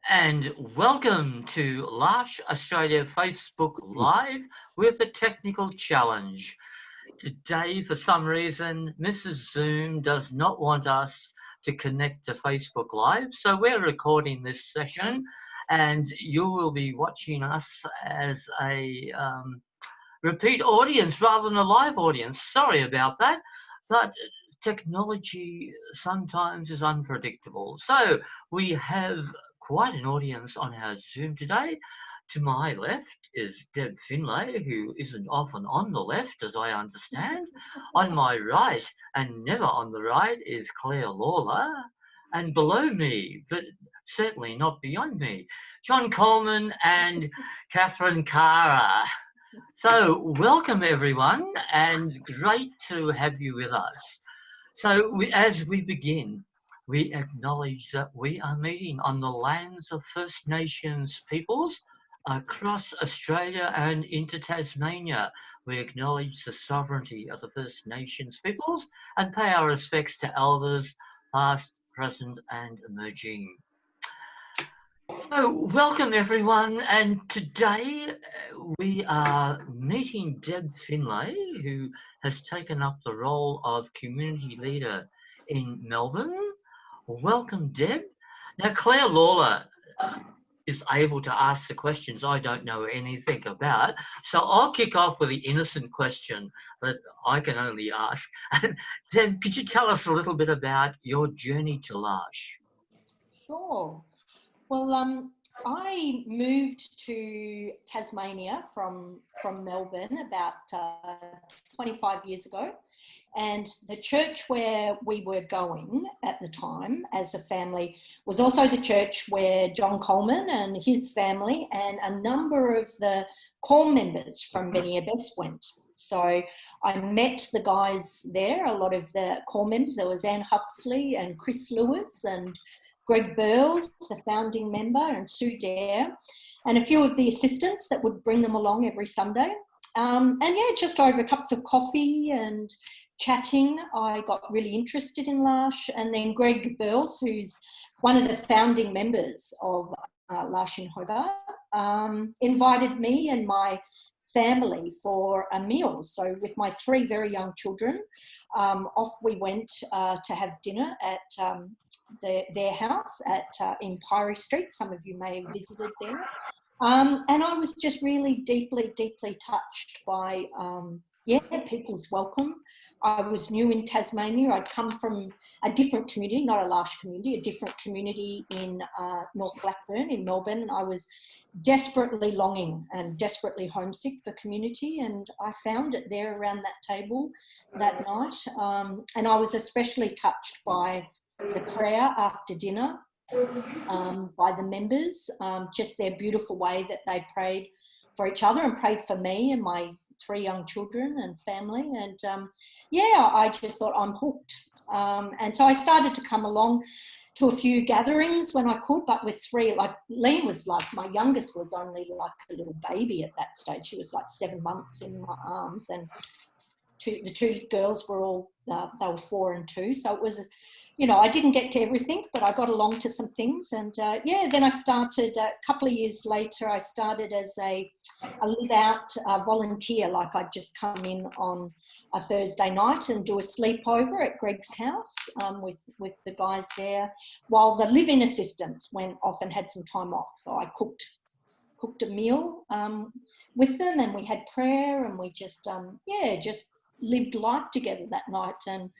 And welcome to L'Arche Australia Facebook Live with a technical challenge. Today, for some reason, Mrs. Zoom does not want us to connect to Facebook Live, so we're recording this session and you will be watching us as a repeat audience rather than a live audience. Sorry about that, but technology sometimes is unpredictable. So we have quite an audience on our Zoom today. To my left is Deb Finlay, who isn't often on the left, as I understand. On my right, and never on the right, is Claire Lawler. And below me, but certainly not beyond me, John Coleman and Catherine Cara. So, welcome everyone, and great to have you with us. So, as we begin, we acknowledge that we are meeting on the lands of First Nations peoples across Australia and into Tasmania. We acknowledge the sovereignty of the First Nations peoples and pay our respects to elders, past, present, and emerging. So, welcome everyone, and today we are meeting Deb Finlay, who has taken up the role of community leader in Melbourne. Welcome, Deb. Now, Claire Lawler is able to ask the questions I don't know anything about, so I'll kick off with the innocent question that I can only ask. Deb, could you tell us a little bit about your journey to L'Arche? Sure. Well, I moved to Tasmania from Melbourne about 25 years ago, and the church where we were going at the time as a family was also the church where John Coleman and his family and a number of the core members from Benia Best went. So I met the guys there, a lot of the core members. There was Anne Huxley and Chris Lewis and Greg Burles, the founding member, and Sue Dare, and a few of the assistants that would bring them along every Sunday. And yeah, just over cups of coffee and chatting, I got really interested in L'Arche. And then Greg Burles, who's one of the founding members of L'Arche in Hobart, invited me and my family for a meal. So with my 3 very young children, off we went to have dinner at their house in Pyrie Street. Some of you may have visited there. And I was just really deeply touched by, people's welcome. I was new in Tasmania. I'd come from a different community, not a L'Arche community, a different community in North Blackburn in Melbourne. And I was desperately longing and desperately homesick for community. And I found it there around that table that night. And I was especially touched by the prayer after dinner by the members, just their beautiful way that they prayed for each other and prayed for me and my 3 young children and family. And I just thought, I'm hooked. And so I started to come along to a few gatherings when I could, but with 3, like Liam was like, my youngest was only like a little baby at that stage. She was like 7 months in my arms, and the 2 girls were all, they were 4 and 2. So it was, I didn't get to everything, but I got along to some things. And then I started, a couple of years later, I started as a live-out volunteer. Like I'd just come in on a Thursday night and do a sleepover at Greg's house with the guys there, while the live-in assistants went off and had some time off. So I cooked a meal with them, and we had prayer, and we just lived life together that night. And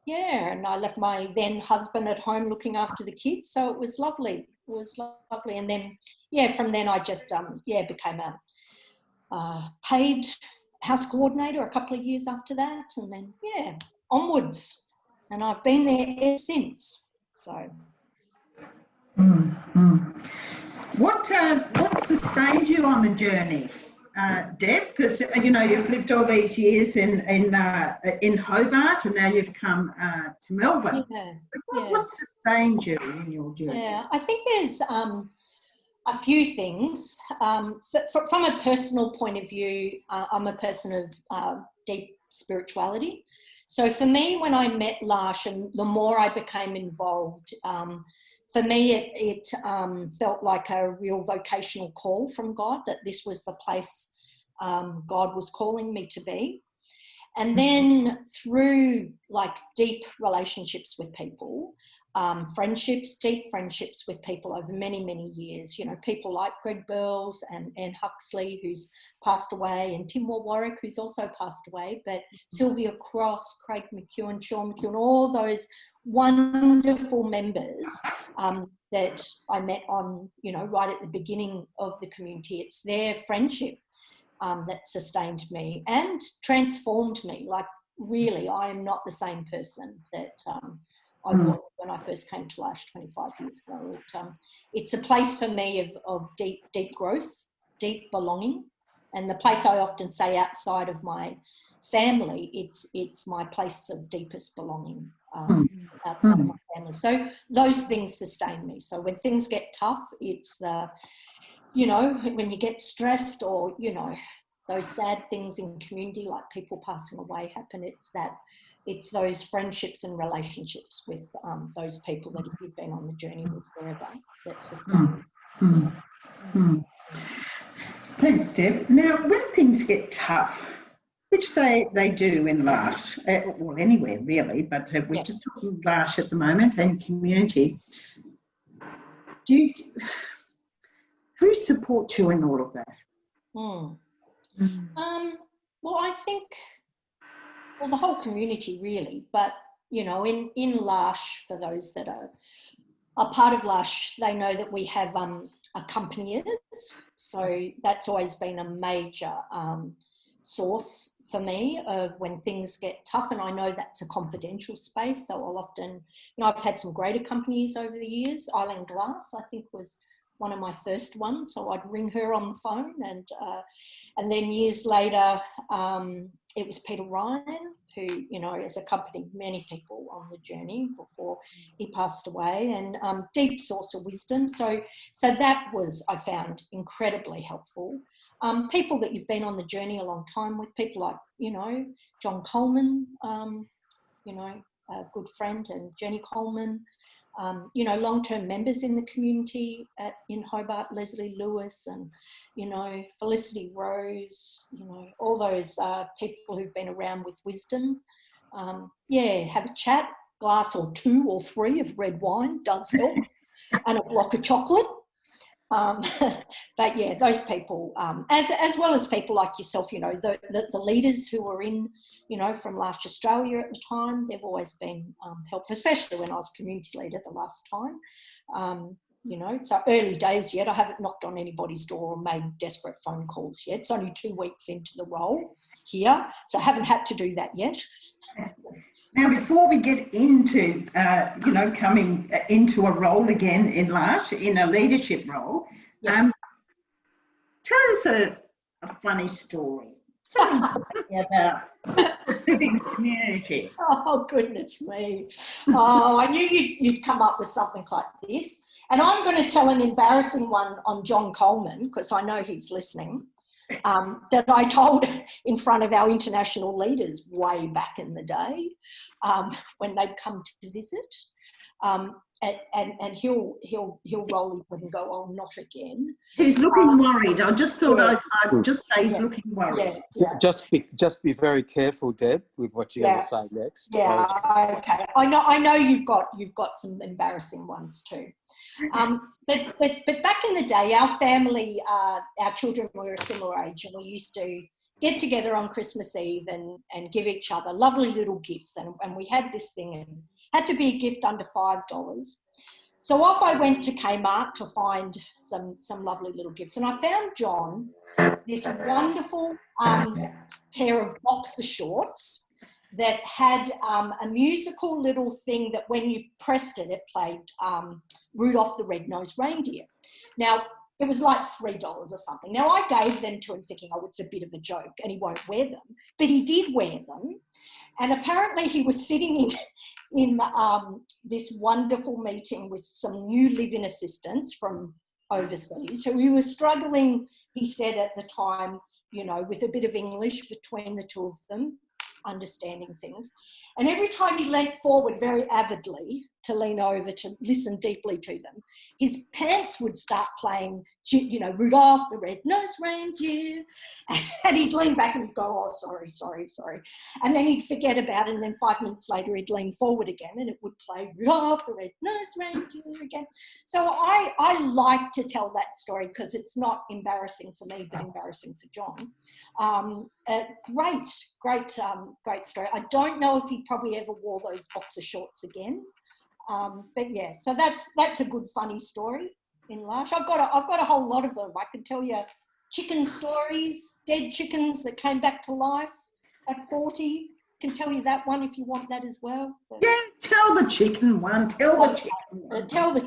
I left my then husband at home looking after the kids. So it was lovely. It was lovely. And then, from then I just, became a paid house coordinator a couple of years after that. And then, onwards. And I've been there ever since. So. What sustained you on the journey, Deb? Because you've lived all these years in Hobart, and now you've come to Melbourne. What sustained you in your journey? Yeah, I think there's a few things. From a personal point of view, I'm a person of deep spirituality. So for me, when I met L'Arche and the more I became involved, for me, it felt like a real vocational call from God, that this was the place God was calling me to be. And then through like deep relationships with people, deep friendships with people over many, many years, you know, people like Greg Burles and Anne Huxley, who's passed away, and Tim Warwick, who's also passed away, but Sylvia Cross, Craig McEwen, Sean McEwen, all those wonderful members that I met on, you know, right at the beginning of the community. It's their friendship that sustained me and transformed me. Like, really, I am not the same person that I was when I first came to L'Arche 25 years ago. It's a place for me of deep growth, deep belonging, and the place I often say outside of my family, it's my place of deepest belonging outside of my family. So those things sustain me. So when things get tough, it's the, you know, when you get stressed, or, you know, those sad things in community like people passing away happen, it's those friendships and relationships with those people that you've been on the journey with forever that sustain you. Thanks, Deb. Now, when things get tough, which they do in L'Arche, well, anywhere really, but we're just talking L'Arche at the moment and community, who supports you in all of that? Well, I think, well, the whole community really, but, you know, in L'Arche, for those that are part of L'Arche, they know that we have accompaniers. So that's always been a major source for me of when things get tough, and I know that's a confidential space, so I'll often, you know, I've had some great accompaniers over the years. Eileen Glass, I think, was one of my first ones, so I'd ring her on the phone, and then years later, it was Peter Ryan, who, you know, has accompanied many people on the journey before he passed away, and deep source of wisdom. So that was, I found, incredibly helpful. People that you've been on the journey a long time with, people like, you know, John Coleman, you know, a good friend, and Jenny Coleman, you know, long-term members in the community in Hobart, Leslie Lewis, and, you know, Felicity Rose, you know, all those people who've been around with wisdom. Have a chat, glass or 2 or 3 of red wine does help, and a block of chocolate. But yeah, those people, as well as people like yourself, you know, the leaders who were in, you know, from L'Arche Australia at the time, they've always been helpful, especially when I was community leader the last time. You know, it's early days yet. I haven't knocked on anybody's door or made desperate phone calls yet. It's only 2 weeks into the role here, so I haven't had to do that yet. Now, before we get into, you know, coming into a role again in L'Arche, in a leadership role, tell us a funny story. Something about living community. Oh, goodness me. Oh, I knew you'd come up with something like this. And I'm going to tell an embarrassing one on John Coleman, because I know he's listening. That I told in front of our international leaders way back in the day when they'd come to visit, and he'll roll his and go, "Oh, not again." He's looking worried. I just thought I'd just say he's looking worried. Just be very careful, Deb, with what you're going to say next. Yeah, okay. I know you've got some embarrassing ones too. But back in the day, our family, our children were a similar age, and we used to get together on Christmas Eve and give each other lovely little gifts. And we had this thing, and had to be a gift under $5. So off I went to Kmart to find some lovely little gifts. And I found John this wonderful pair of boxer shorts that had a musical little thing that when you pressed it, it played Rudolph the Red-Nosed Reindeer. Now, it was like $3 or something. Now, I gave them to him thinking, oh, it's a bit of a joke and he won't wear them. But he did wear them. And apparently he was sitting in this wonderful meeting with some new live-in assistants from overseas who he was struggling, he said at the time, you know, with a bit of English between the two of them, understanding things. And every time he leant forward very avidly to lean over to listen deeply to them, his pants would start playing, you know, Rudolph the Red-Nosed Reindeer, and he'd lean back and he'd go, oh, sorry, sorry, sorry. And then he'd forget about it, and then 5 minutes later he'd lean forward again and it would play Rudolph the Red-Nosed Reindeer again. So I like to tell that story because it's not embarrassing for me, but embarrassing for John. Great story. I don't know if he probably ever wore those boxer shorts again. But yeah, so that's a good funny story in L'Arche. I've got a whole lot of them. I can tell you chicken stories, dead chickens that came back to life at 40. Can tell you that one if you want that as well. But yeah, tell the chicken one. Tell the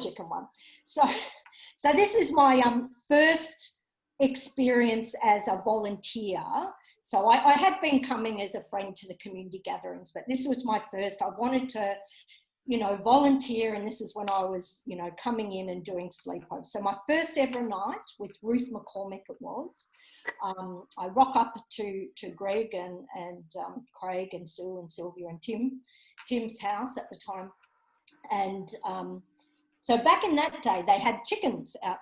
chicken one. So this is my first experience as a volunteer. So I had been coming as a friend to the community gatherings, but this was my first. I wanted to, you know, volunteer, and this is when I was, you know, coming in and doing sleepovers. So my first ever night with Ruth McCormick it was. I rock up to Greg and Craig and Sue and Sylvia and Tim's house at the time, and so back in that day, they had chickens out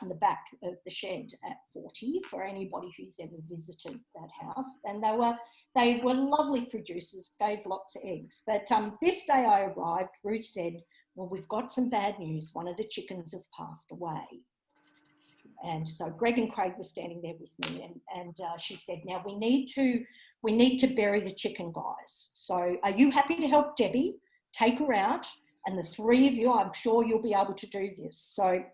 in the back of the shed at 40 for anybody who's ever visited that house. And they were lovely producers, gave lots of eggs. But this day I arrived, Ruth said, well, we've got some bad news. One of the chickens have passed away. And so Greg and Craig were standing there with me, and she said, now we need to bury the chicken, guys. So are you happy to help Debbie take her out? And the three of you, I'm sure you'll be able to do this. So,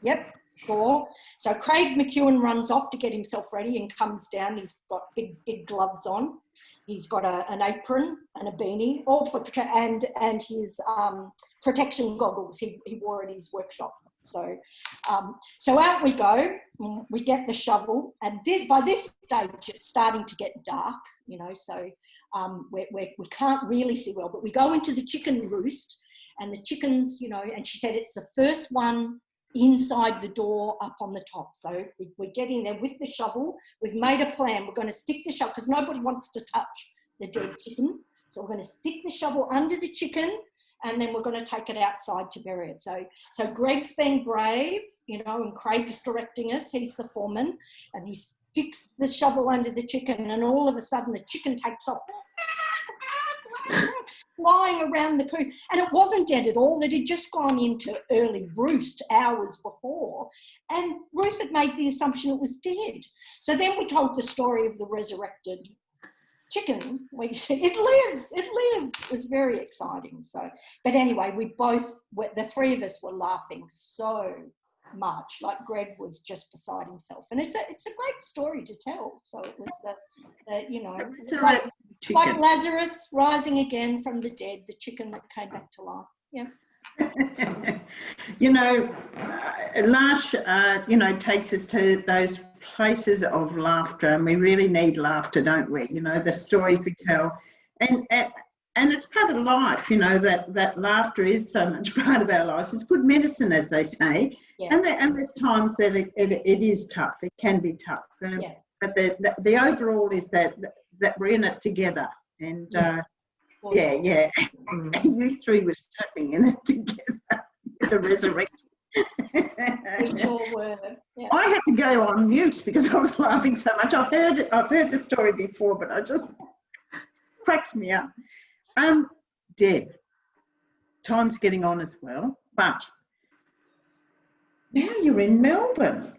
yep, sure. So Craig McEwen runs off to get himself ready and comes down. He's got big gloves on. He's got an apron and a beanie, all for and his protection goggles he wore at his workshop. So out we go. We get the shovel, and by this stage it's starting to get dark, you know. So we can't really see well, but we go into the chicken roost. And the chickens, you know, and she said it's the first one inside the door up on the top. So we're getting there with the shovel. We've made a plan. We're going to stick the shovel because nobody wants to touch the dead chicken. So we're going to stick the shovel under the chicken, and then we're going to take it outside to bury it. So Greg's being brave, you know, and Craig's directing us. He's the foreman, and he sticks the shovel under the chicken, and all of a sudden the chicken takes off, flying around the coop, and it wasn't dead at all. It had just gone into early roost hours before, and Ruth had made the assumption it was dead. So then we told the story of the resurrected chicken. We said, it lives. It was very exciting. So, but anyway, the three of us were laughing so much. Like Greg was just beside himself, and it's a great story to tell. So it was the you know, it's like Lazarus rising again from the dead, the chicken that came back to life. Yeah. You know, L'Arche, you know, takes us to those places of laughter, and we really need laughter, don't we? You know, the stories we tell, and it's part of life. You know, that laughter is so much part of our lives. It's good medicine, as they say. Yeah. And there's times that it is tough. It can be tough. Yeah. But the overall is that we're in it together, and yeah. And you three were stepping in it together. The resurrection. We sure were. Yeah. I had to go on mute because I was laughing so much. I've heard the story before, but it just cracks me up. Deb, time's getting on as well, but now you're in Melbourne.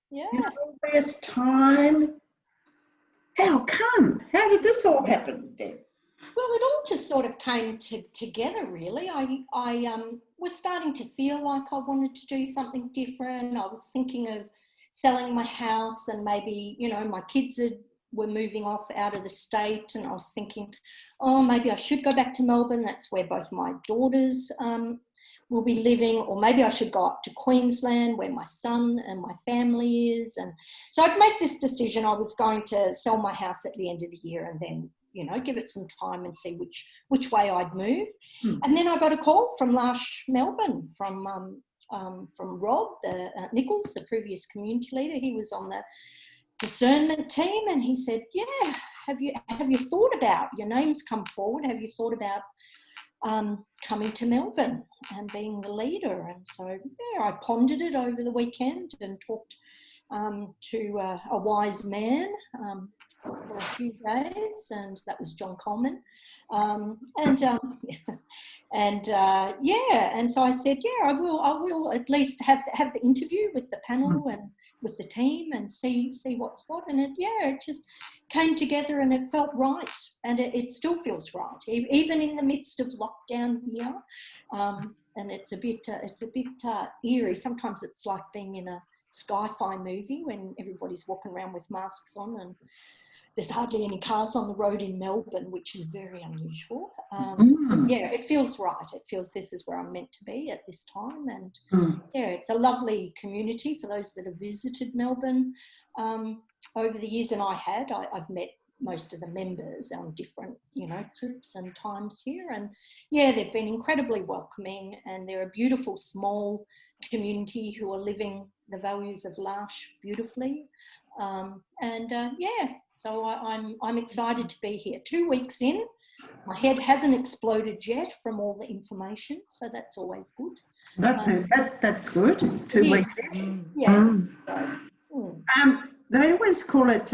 Yes. First time. How come? How did this all happen, Deb? Well, it all just sort of came together, really. I was starting to feel like I wanted to do something different. I was thinking of selling my house, and maybe, you know, my kids were moving off out of the state, and I was thinking, oh, maybe I should go back to Melbourne. That's where both my daughters will be living, or maybe I should go up to Queensland where my son and my family is. And so I'd make this decision. I was going to sell my house at the end of the year, and then, you know, give it some time and see which way I'd move. And then I got a call from L'Arche Melbourne from Rob Nichols, the previous community leader. He was on the discernment team, and he said, yeah, have you thought about, your name's come forward, have you thought about coming to Melbourne and being the leader. And so, yeah, I pondered it over the weekend and talked to a wise man for a few days, and that was John Coleman. And so I said, yeah, I will at least have the interview with the panel and with the team and see what's what. And it just came together and it felt right, and it still feels right, even in the midst of lockdown here. And it's a bit eerie. Sometimes it's like being in a sci-fi movie when everybody's walking around with masks on and there's hardly any cars on the road in Melbourne, which is very unusual. Yeah, it feels right. It feels this is where I'm meant to be at this time. And yeah, it's a lovely community for those that have visited Melbourne over the years. And I've met most of the members on different, trips and times here. And yeah, they've been incredibly welcoming, and they're a beautiful small community who are living the values of L'Arche beautifully. So I'm excited to be here. 2 weeks in, my head hasn't exploded yet from all the information, so that's always good. That's good. 2 weeks in. Yeah. They always call it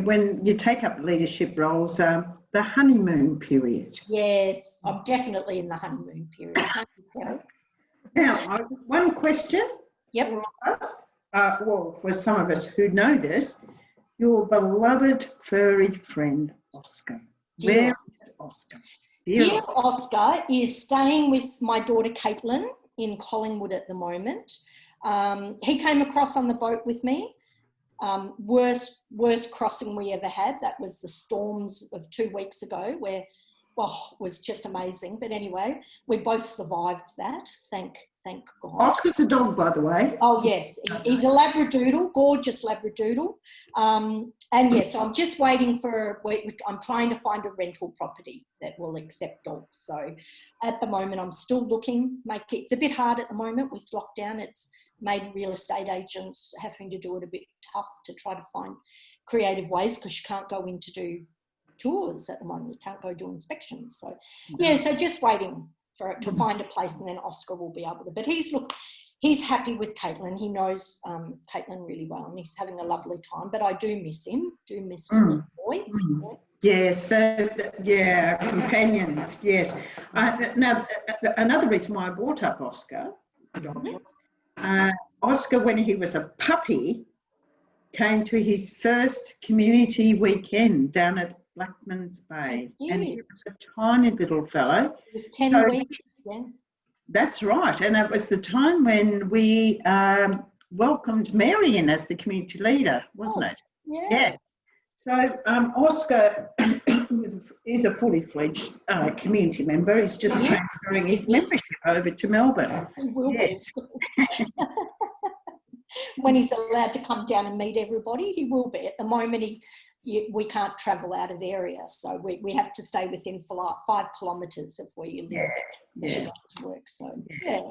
when you take up leadership roles, the honeymoon period. Yes, I'm definitely in the honeymoon period. Now, one question. Yep. For us, for some of us who know this, your beloved furry friend, Oscar. Where is Oscar? Dear Oscar is staying with my daughter, Caitlin, in Collingwood at the moment. He came across on the boat with me. Worst crossing we ever had. That was the storms of 2 weeks ago, where, it was just amazing. But anyway, we both survived that. Thank God. Oscar's a dog, by the way. Oh, yes. He's a Labradoodle, gorgeous Labradoodle. And yes, so I'm just waiting I'm trying to find a rental property that will accept dogs. So at the moment, I'm still looking. It's a bit hard at the moment with lockdown. It's made real estate agents having to do it a bit tough to try to find creative ways, because you can't go in to do tours at the moment. You can't go do inspections. So, yeah, so just waiting for it to find a place, and then Oscar will be able to. But he's happy with Caitlin. He knows Caitlin really well, and he's having a lovely time. But I do miss him. My boy. Yes, companions. Yes. Now, another reason why I brought up Oscar, Oscar, when he was a puppy, came to his first community weekend down at Blackman's Bay, and he was a tiny little fellow. It was 10 weeks. Yeah. That's right, and it was the time when we welcomed Mary in as the community leader, wasn't it? Yeah. So Oscar is a fully fledged community member. He's just transferring his membership over to Melbourne. He will be. When he's allowed to come down and meet everybody, he will be. At the moment, we can't travel out of area, so we have to stay within 5 kilometres of where you live. To work. So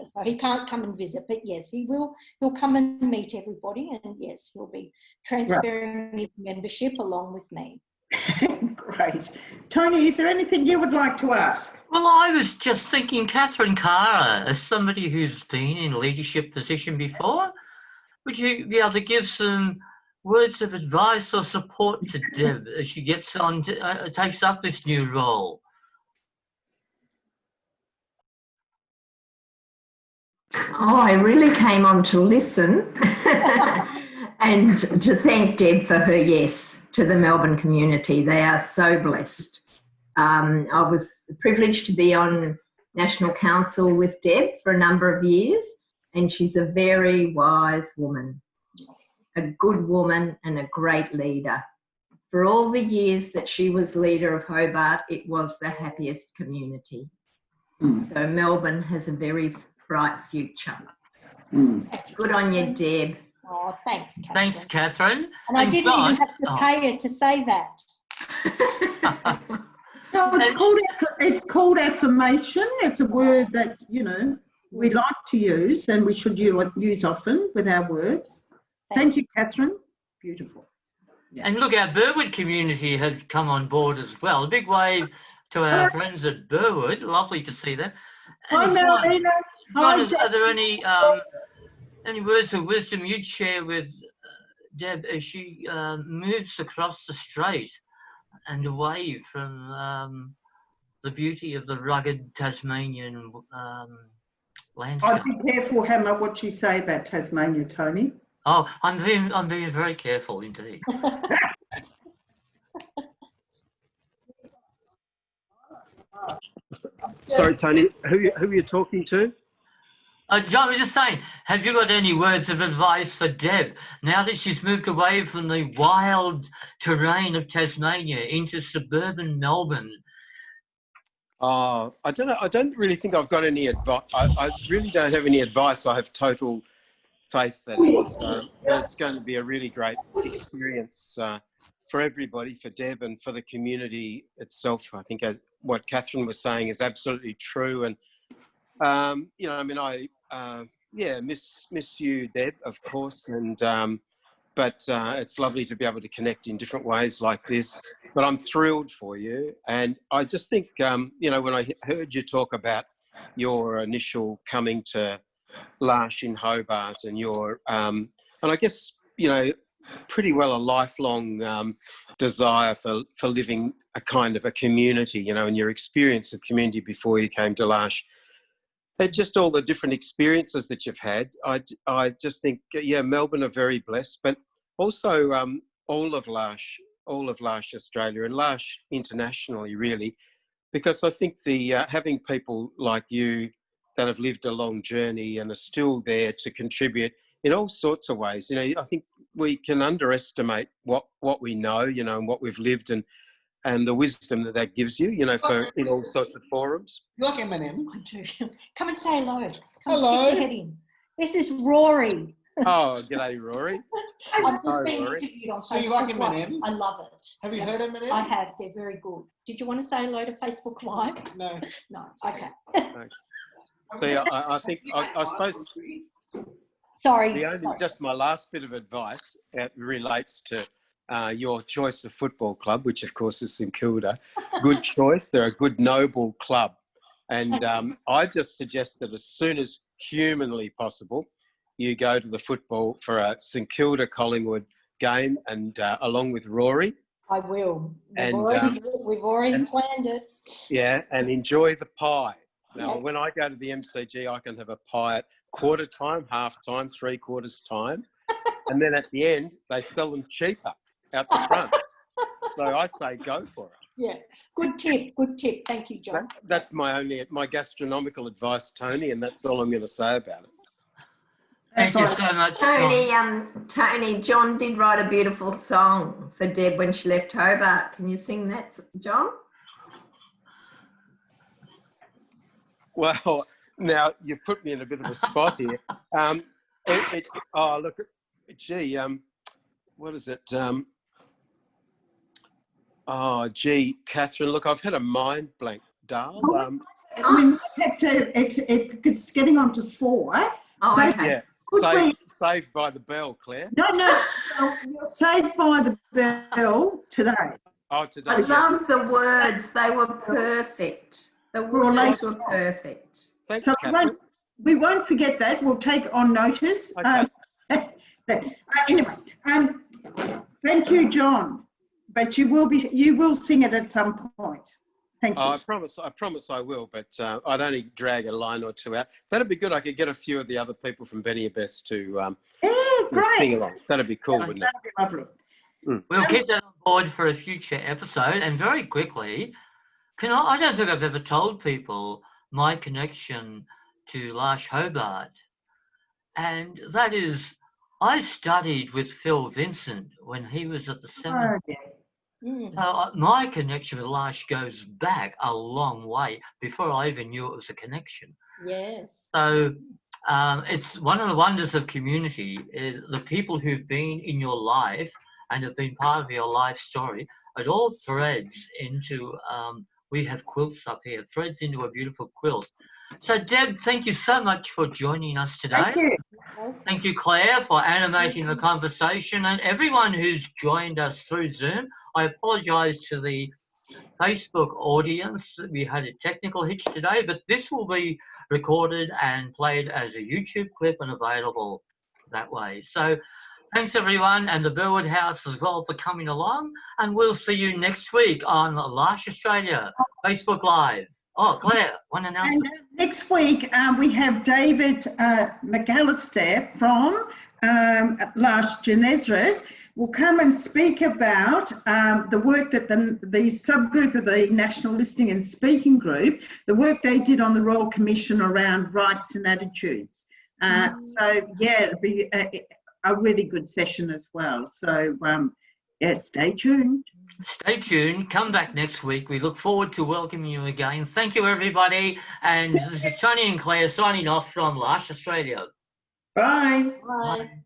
so he can't come and visit, but yes, he'll come and meet everybody, and yes, he'll be transferring his membership along with me. Great. Tony, is there anything you would like to ask? Well, I was just thinking, Catherine Cara, as somebody who's been in a leadership position before, would you be able to give some words of advice or support to Deb as she gets on, takes up this new role? Oh, I really came on to listen and to thank Deb for her yes to the Melbourne community. They are so blessed. I was privileged to be on National Council with Deb for a number of years, and she's a very wise woman, a good woman and a great leader. For all the years that she was leader of Hobart, it was the happiest community. So Melbourne has a very bright future. Good on you, Deb. Oh, thanks, Catherine. Thanks, Catherine. And I didn't even have to pay her to say that. No, it's called affirmation. It's a word that, we like to use, and we should use often with our words. Thank you, Catherine. Beautiful. Yeah. And look, our Burwood community have come on board as well. A big wave to our friends at Burwood. Lovely to see them. Hi, And John, Melvina. Hi, John, Deb. are there any words of wisdom you'd share with Deb as she moves across the strait and away from the beauty of the rugged Tasmanian landscape? I'd be careful what you say about Tasmania, Tony. Oh, I'm being very careful indeed. Sorry, Tony, who are you talking to? John was just saying, have you got any words of advice for Deb now that she's moved away from the wild terrain of Tasmania into suburban Melbourne? I don't know. I don't really think I've got any advice. I really don't have any advice. I have total faith that it's going to be a really great experience for everybody, for Deb and for the community itself. I think as what Catherine was saying is absolutely true. And, you know, I mean, I miss you, Deb, of course. And, but it's lovely to be able to connect in different ways like this. But I'm thrilled for you. And I just think, you know, when I heard you talk about your initial coming to L'Arche in Hobart and your, and I guess, you know, pretty well a lifelong desire for living a kind of a community, you know, and your experience of community before you came to L'Arche. And just all the different experiences that you've had, I just think, yeah, Melbourne are very blessed, but also all of L'Arche Australia and L'Arche internationally, really, because I think the having people like you that have lived a long journey and are still there to contribute in all sorts of ways. You know, I think we can underestimate what we know, you know, and what we've lived and the wisdom that gives you, you know, for in all sorts of forums. You like M&M? I do. Come and say hello. Come Hello. stick your head in. This is Rory. Oh, g'day, Rory. I'm just Hi, being Rory. interviewed on Facebook. So you like Live. M&M? I love it. Have you heard M&M? I have. They're very good. Did you want to say hello to Facebook Live? No. No. Okay. So yeah, I think I suppose Sorry. just my last bit of advice relates to your choice of football club, which of course is St Kilda. Good choice. They're a good, noble club. And I just suggest that as soon as humanly possible, you go to the football for a St Kilda Collingwood game and along with Rory. I will. And, We've already planned it. Yeah, and enjoy the pie. Now, Yeah. when I go to the MCG, I can have a pie at quarter time, half time, 3/4 time. And then at the end, they sell them cheaper out the front. So I say go for it. Yeah. Good tip. Good tip. Thank you, John. That's my gastronomical advice, Tony, and that's all I'm going to say about it. Thank you so much, John. Tony, John did write a beautiful song for Deb when she left Hobart. Can you sing that, John? Well, now you've put me in a bit of a spot here. Oh, look, gee, what is it? Oh, gee, Catherine, look, I've had a mind blank, darl. We might have to, it's getting on to 4. Oh, So- okay. Yeah, saved by the bell, Claire. No, you're saved by the bell today. Oh, today. I love the words. They were perfect. The words were perfect. Thanks, So Catherine. we won't forget that. We'll take on notice. Okay. Anyway, thank you, John. But you will sing it at some point. Thank you. I promise I will, but I'd only drag a line or two out. That'd be good. I could get a few of the other people from Benny Best to Great. sing along. That'd be cool, wouldn't it? That'd be lovely. We'll keep that on board for a future episode. And very quickly, I don't think I've ever told people my connection to L'Arche Hobart. And that is, I studied with Phil Vincent when he was at the seminary. Oh, yeah. Mm. So my connection with L'Arche goes back a long way before I even knew it was a connection. Yes. So it's one of the wonders of community is the people who've been in your life and have been part of your life story. It all threads into, we have quilts up here, threads into a beautiful quilt. So Deb, thank you so much for joining us today. Thank you. Thank you, Claire, for animating the conversation, and everyone who's joined us through Zoom. I apologise to the Facebook audience. We had a technical hitch today, but this will be recorded and played as a YouTube clip and available that way. So thanks everyone, and the Burwood House as well for coming along, and we'll see you next week on L'Arche Australia Facebook Live. Oh, Claire, one announcement. And next week we have David McAllister from L'Arche Genezret will come and speak about the work that the subgroup of the National Listening and Speaking Group, the work they did on the Royal Commission around rights and attitudes. So yeah, it'll be a really good session as well. So yeah, stay tuned. Stay tuned. Come back next week. We look forward to welcoming you again. Thank you, everybody. And this is Tony and Claire signing off from L'Arche Australia. Bye. Bye. Bye.